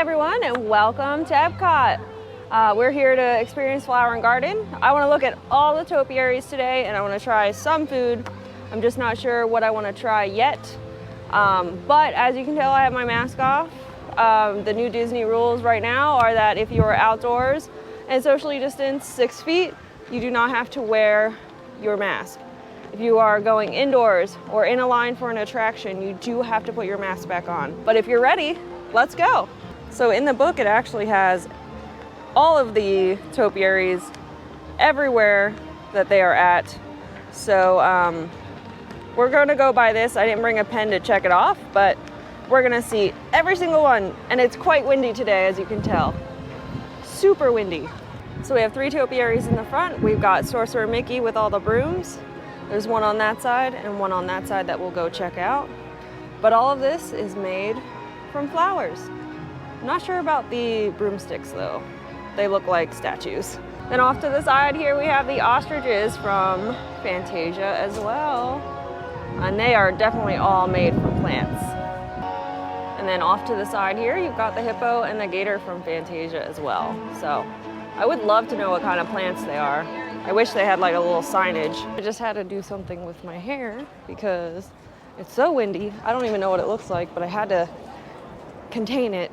everyone, and welcome to Epcot. We're here to experience Flower and Garden. I want to look at all the topiaries today, and I want to try some food. I'm just not sure what I want to try yet. But as you can tell, I have my mask off. The new Disney rules right now are that if you are outdoors and socially distanced 6 feet, you do not have to wear your mask. If you are going indoors or in a line for an attraction, you do have to put your mask back on. But if you're ready, let's go. So in the book, it actually has all of the topiaries everywhere that they are at. So we're gonna go by this. I didn't bring a pen to check it off, but we're gonna see every single one. And it's quite windy today, as you can tell. Super windy. So we have 3 topiaries in the front. We've got Sorcerer Mickey with all the brooms. There's one on that side and one on that side that we'll go check out. But all of this is made from flowers. I'm not sure about the broomsticks though. They look like statues. Then off to the side here we have the ostriches from Fantasia as well. And they are definitely all made from plants. And then off to the side here you've got the hippo and the gator from Fantasia as well. So I would love to know what kind of plants they are. I wish they had like a little signage. I just had to do something with my hair because it's so windy. I don't even know what it looks like, but I had to contain it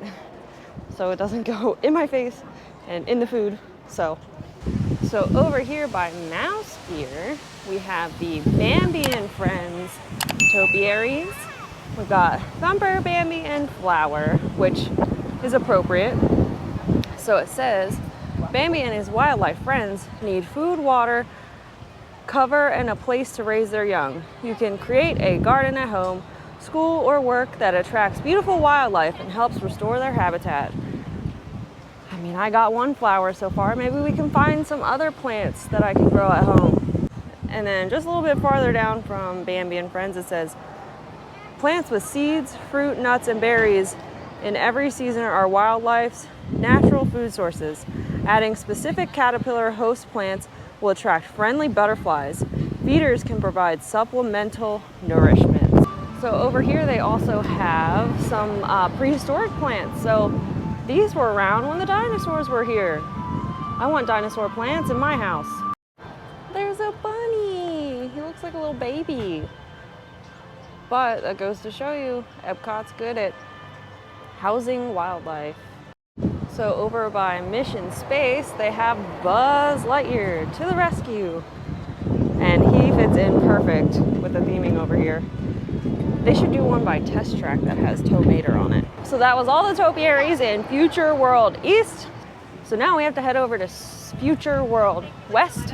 so it doesn't go in my face and in the food. So over here by Mouse Gear, we have the Bambi and Friends topiaries. We've got Thumper, Bambi, and Flower, which is appropriate. So it says, Bambi and his wildlife friends need food, water, cover, and a place to raise their young. You can create a garden at home, school, or work that attracts beautiful wildlife and helps restore their habitat. I mean, I got one flower so far. Maybe we can find some other plants that I can grow at home. And then just a little bit farther down from Bambi and Friends, it says, plants with seeds, fruit, nuts, and berries in every season are wildlife's natural food sources. Adding specific caterpillar host plants will attract friendly butterflies. Feeders can provide supplemental nourishment. So over here they also have some prehistoric plants. So these were around when the dinosaurs were here. I want dinosaur plants in my house. There's a bunny. He looks like a little baby. But that goes to show you, Epcot's good at housing wildlife. So over by Mission Space, they have Buzz Lightyear to the rescue. And he fits in perfect with the theming over here. They should do one by Test Track that has Tow Mater on it. So that was all the topiaries in Future World East. So now we have to head over to Future World West.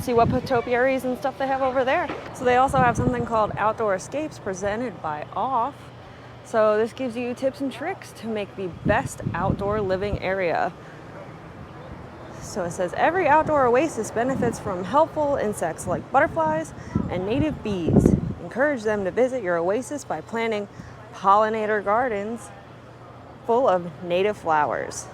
See what topiaries and stuff they have over there. So they also have something called Outdoor Escapes presented by Off. So this gives you tips and tricks to make the best outdoor living area. So it says every outdoor oasis benefits from helpful insects like butterflies and native bees. Encourage them to visit your oasis by planting pollinator gardens full of native flowers.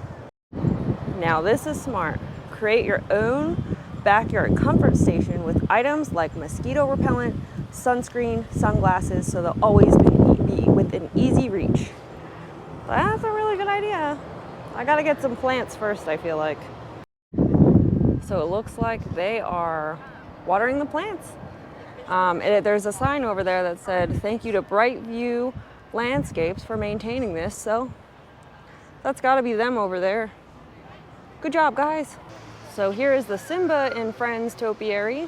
Now this is smart. Create your own backyard comfort station with items like mosquito repellent, sunscreen, sunglasses, so they'll always be within easy reach. That's a really good idea. I gotta get some plants first, I feel like. So it looks like they are watering the plants. There's a sign over there that said, thank you to Brightview Landscapes for maintaining this. So that's gotta be them over there. Good job, guys. So here is the Simba and Friends topiary.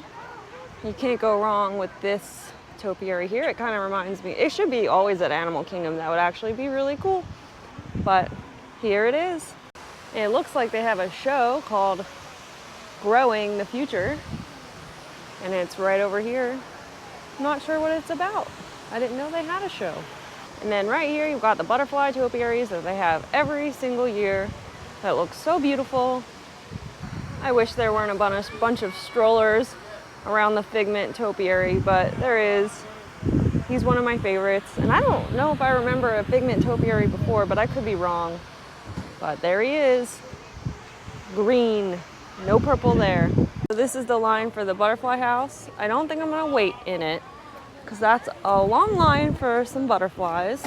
You can't go wrong with this topiary here. It kind of reminds me, it should be always at Animal Kingdom. That would actually be really cool. But here it is. And it looks like they have a show called Growing the Future. And it's right over here. I'm not sure what it's about. I didn't know they had a show. And then right here, you've got the butterfly topiaries that they have every single year. That looks so beautiful. I wish there weren't a bunch of strollers around the Figment topiary, but there is. He's one of my favorites. And I don't know if I remember a Figment topiary before, but I could be wrong. But there he is. Green. No purple there. So this is the line for the butterfly house. I don't think I'm gonna wait in it because that's a long line for some butterflies.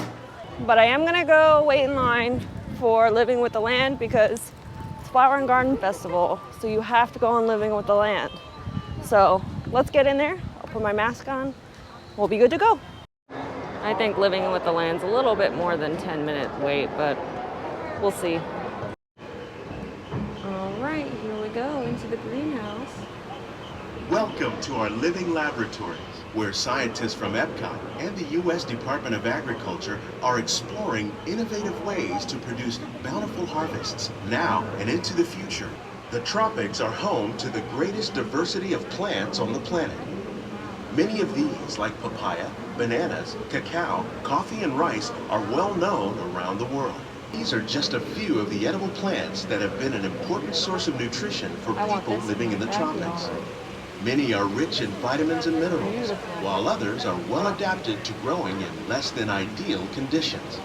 but I am gonna go wait in line for Living with the Land because it's Flower and Garden Festival, so you have to go on Living with the Land. So let's get in there. I'll put my mask on. We'll be good to go. I think Living with the Land's a little bit more than 10-minute wait, but we'll see. All right, here we go into the greenhouse. Welcome to our living laboratories, where scientists from Epcot and the U.S. Department of Agriculture are exploring innovative ways to produce bountiful harvests now and into the future. The tropics are home to the greatest diversity of plants on the planet. Many of these, like papaya, bananas, cacao, coffee, and rice, are well known around the world. These are just a few of the edible plants that have been an important source of nutrition for people living in the tropics. Many are rich in vitamins and minerals, while others are well adapted to growing in less than ideal conditions.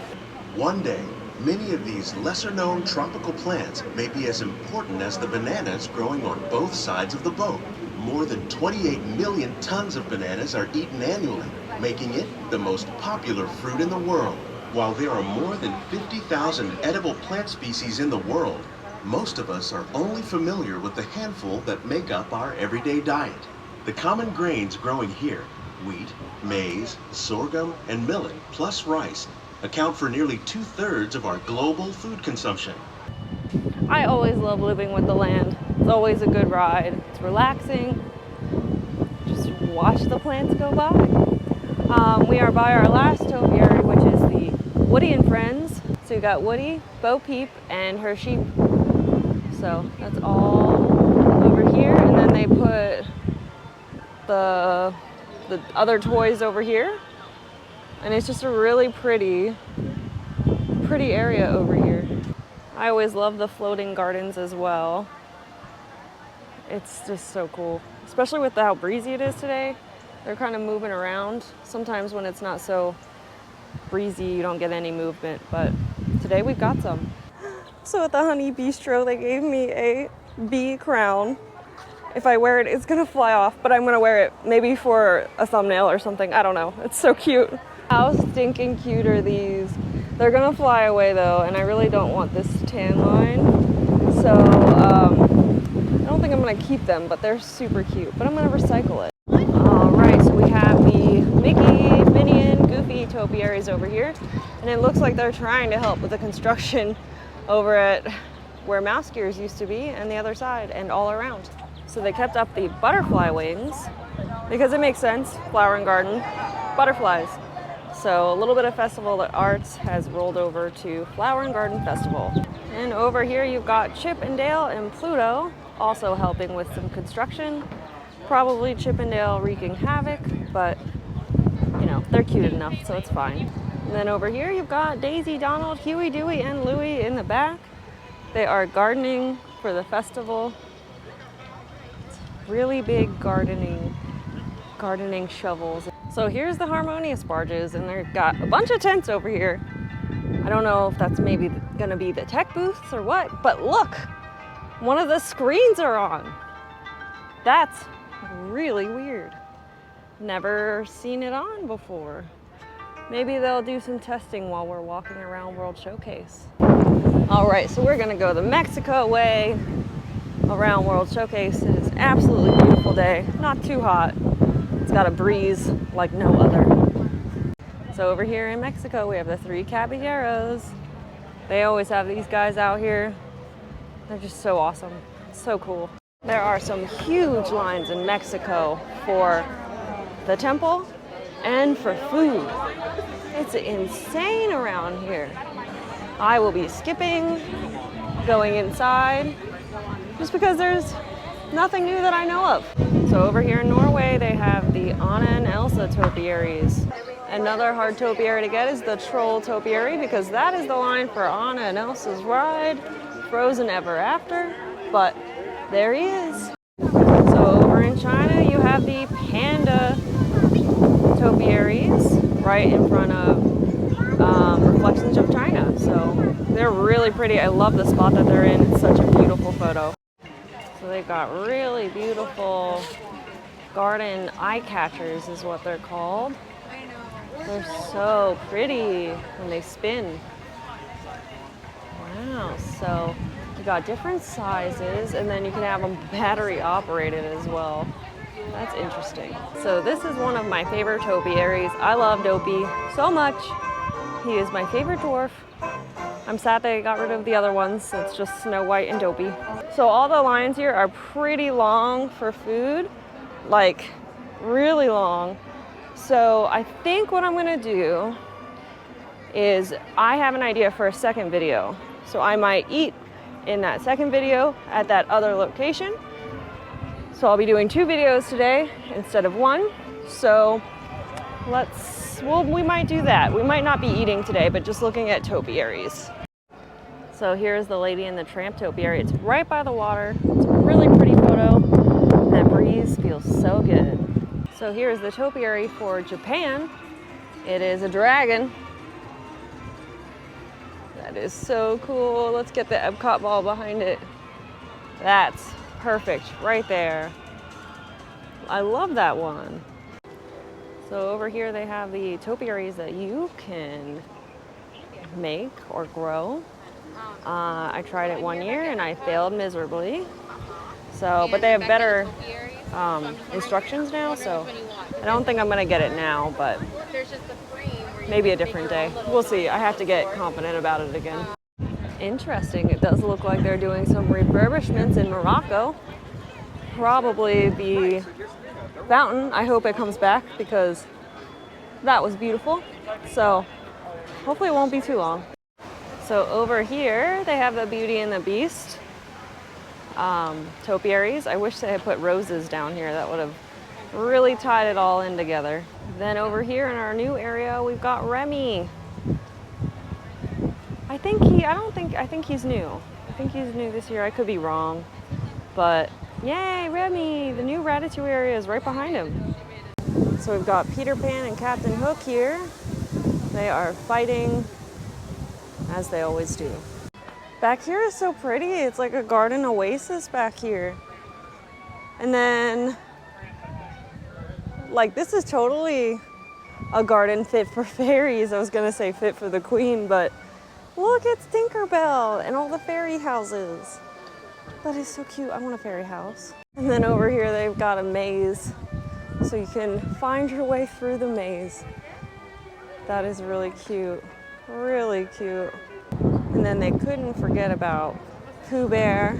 One day, many of these lesser-known tropical plants may be as important as the bananas growing on both sides of the boat. More than 28 million tons of bananas are eaten annually, making it the most popular fruit in the world. While there are more than 50,000 edible plant species in the world, most of us are only familiar with the handful that make up our everyday diet. The common grains growing here, wheat, maize, sorghum, and millet, plus rice, account for nearly 2/3 of our global food consumption. I always love Living with the Land. It's always a good ride. It's relaxing. Just watch the plants go by. We are by our last topiary, which is the Woody and Friends. So you got Woody, Bo Peep, and her sheep. So that's all over here. And then they put the other toys over here. And it's just a really pretty area over here. I always love the floating gardens as well. It's just so cool, especially with how breezy it is today. They're kind of moving around. Sometimes when it's not so breezy, you don't get any movement, but today we've got some. So at the Honey Bistro, they gave me a bee crown. If I wear it, it's gonna fly off, but I'm gonna wear it maybe for a thumbnail or something. I don't know. It's so cute. How stinking cute are these? They're gonna fly away though, and I really don't want this tan line. So I don't think I'm gonna keep them, but they're super cute. But I'm gonna recycle it. All right, so we have the Mickey, Minnie, and Goofy topiaries over here, and it looks like they're trying to help with the construction over at where Mouse Gears used to be, and the other side, and all around. So they kept up the butterfly wings because it makes sense. Flower and garden, butterflies. So a little bit of Festival of Arts has rolled over to Flower and Garden Festival. And over here you've got Chip and Dale and Pluto also helping with some construction. Probably Chip and Dale wreaking havoc, but you know, they're cute enough, so it's fine. And then over here you've got Daisy, Donald, Huey, Dewey, and Louie in the back. They are gardening for the festival. It's really big gardening shovels. So here's the Harmonious barges, and they've got a bunch of tents over here. I don't know if that's maybe gonna be the tech booths or what, but look, one of the screens are on. That's really weird. Never seen it on before. Maybe they'll do some testing while we're walking around World Showcase. All right, so we're gonna go the Mexico way around World Showcase. It is an absolutely beautiful day, not too hot. It's got a breeze like no other. So over here in Mexico, we have the 3 caballeros. They always have these guys out here. They're just so awesome, so cool. There are some huge lines in Mexico for the temple and for food. It's insane around here. I will be skipping, going inside, just because there's nothing new that I know of. So over here in Norway, they have the Anna and Elsa topiaries. Another hard topiary to get is the Troll topiary, because that is the line for Anna and Elsa's ride, Frozen Ever After, but there he is. So over in China, you have the Panda topiaries right in front of Reflections of China. So they're really pretty. I love the spot that they're in. It's such a beautiful photo. So they've got really beautiful garden eye catchers is what they're called. They're so pretty when they spin. Wow, so you got different sizes, and then you can have them battery operated as well. That's interesting. So this is one of my favorite topiaries. I love Dopey so much. He is my favorite dwarf. I'm sad they got rid of the other ones. It's just Snow White and Dopey. So all the lines here are pretty long for food, like really long. So I think what I'm gonna do is I have an idea for a second video. So I might eat in that second video at that other location. So I'll be doing 2 videos today instead of 1. So we might do that. We might not be eating today, but just looking at topiaries. So here's the Lady and the Tramp topiary. It's right by the water. It's a really pretty photo. And that breeze feels so good. So here's the topiary for Japan. It is a dragon. That is so cool. Let's get the Epcot ball behind it. That's perfect right there. I love that one. So over here they have the topiaries that you can make or grow. I tried it 1 year and I failed miserably. So, but they have better instructions now, so I don't think I'm gonna get it now, but maybe a different day. We'll see. I have to get confident about it again. Interesting. It does look like they're doing some refurbishments in Morocco. Probably the fountain. I hope it comes back because that was beautiful. So hopefully it won't be too long. So over here they have the Beauty and the Beast topiaries. I wish they had put roses down here. That would have really tied it all in together. Then over here in our new area we've got Remy. I think he's new. I think he's new this year. I could be wrong, but yay, Remy! The new Ratatouille area is right behind him. So we've got Peter Pan and Captain Hook here. They are fighting as they always do. Back here is so pretty. It's like a garden oasis back here. And then, like, this is totally a garden fit for fairies. I was gonna say fit for the queen, but look, it's Tinkerbell and all the fairy houses. That is so cute. I want a fairy house. And then over here they've got a maze, so you can find your way through the maze. That is really cute. Really cute. And then they couldn't forget about Pooh Bear.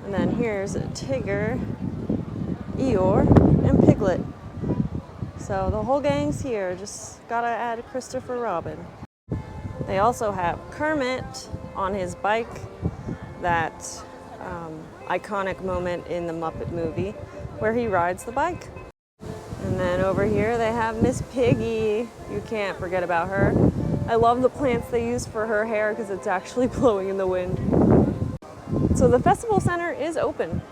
And then here's Tigger, Eeyore, and Piglet. So the whole gang's here. Just gotta add Christopher Robin. They also have Kermit on his bike, that iconic moment in the Muppet movie where he rides the bike. And then over here they have Miss Piggy. You can't forget about her. I love the plants they use for her hair because it's actually blowing in the wind. So the festival center is open.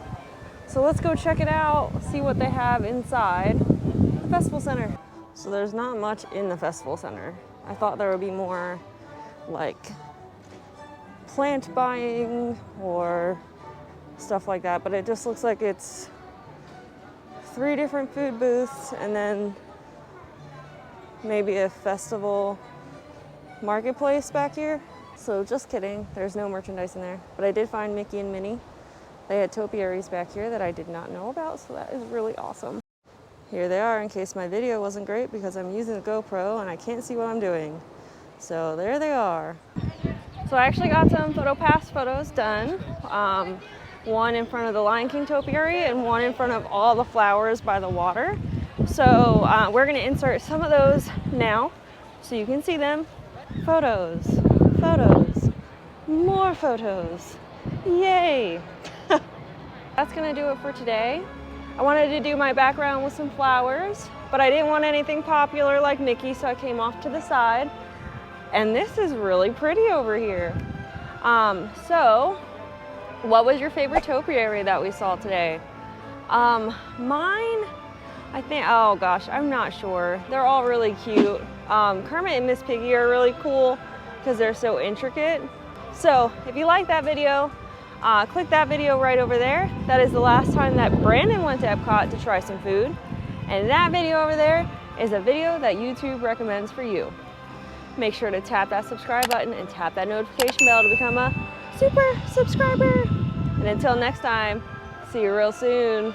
So let's go check it out, see what they have inside the festival center. So there's not much in the festival center. I thought there would be more like plant buying or stuff like that, but it just looks like it's 3 different food booths and then maybe a festival marketplace back here. So just kidding, there's no merchandise in there, but I did find Mickey and Minnie. They had topiaries back here that I did not know about, so that is really awesome. Here they are in case my video wasn't great because I'm using the GoPro and I can't see what I'm doing. So there they are. So I actually got some PhotoPass photos done. One in front of the Lion King topiary and one in front of all the flowers by the water. So we're gonna insert some of those now so you can see them. Photos, photos, more photos. Yay! That's gonna do it for today. I wanted to do my background with some flowers, but I didn't want anything popular like Mickey, so I came off to the side. And this is really pretty over here. So what was your favorite topiary that we saw today? Mine, I think, oh gosh, I'm not sure. They're all really cute. Kermit and Miss Piggy are really cool because they're so intricate. So if you like that video, click that video right over there. That is the last time that Brandon went to Epcot to try some food. And that video over there is a video that YouTube recommends for you. Make sure to tap that subscribe button and tap that notification bell to become a super subscriber. And until next time, see you real soon.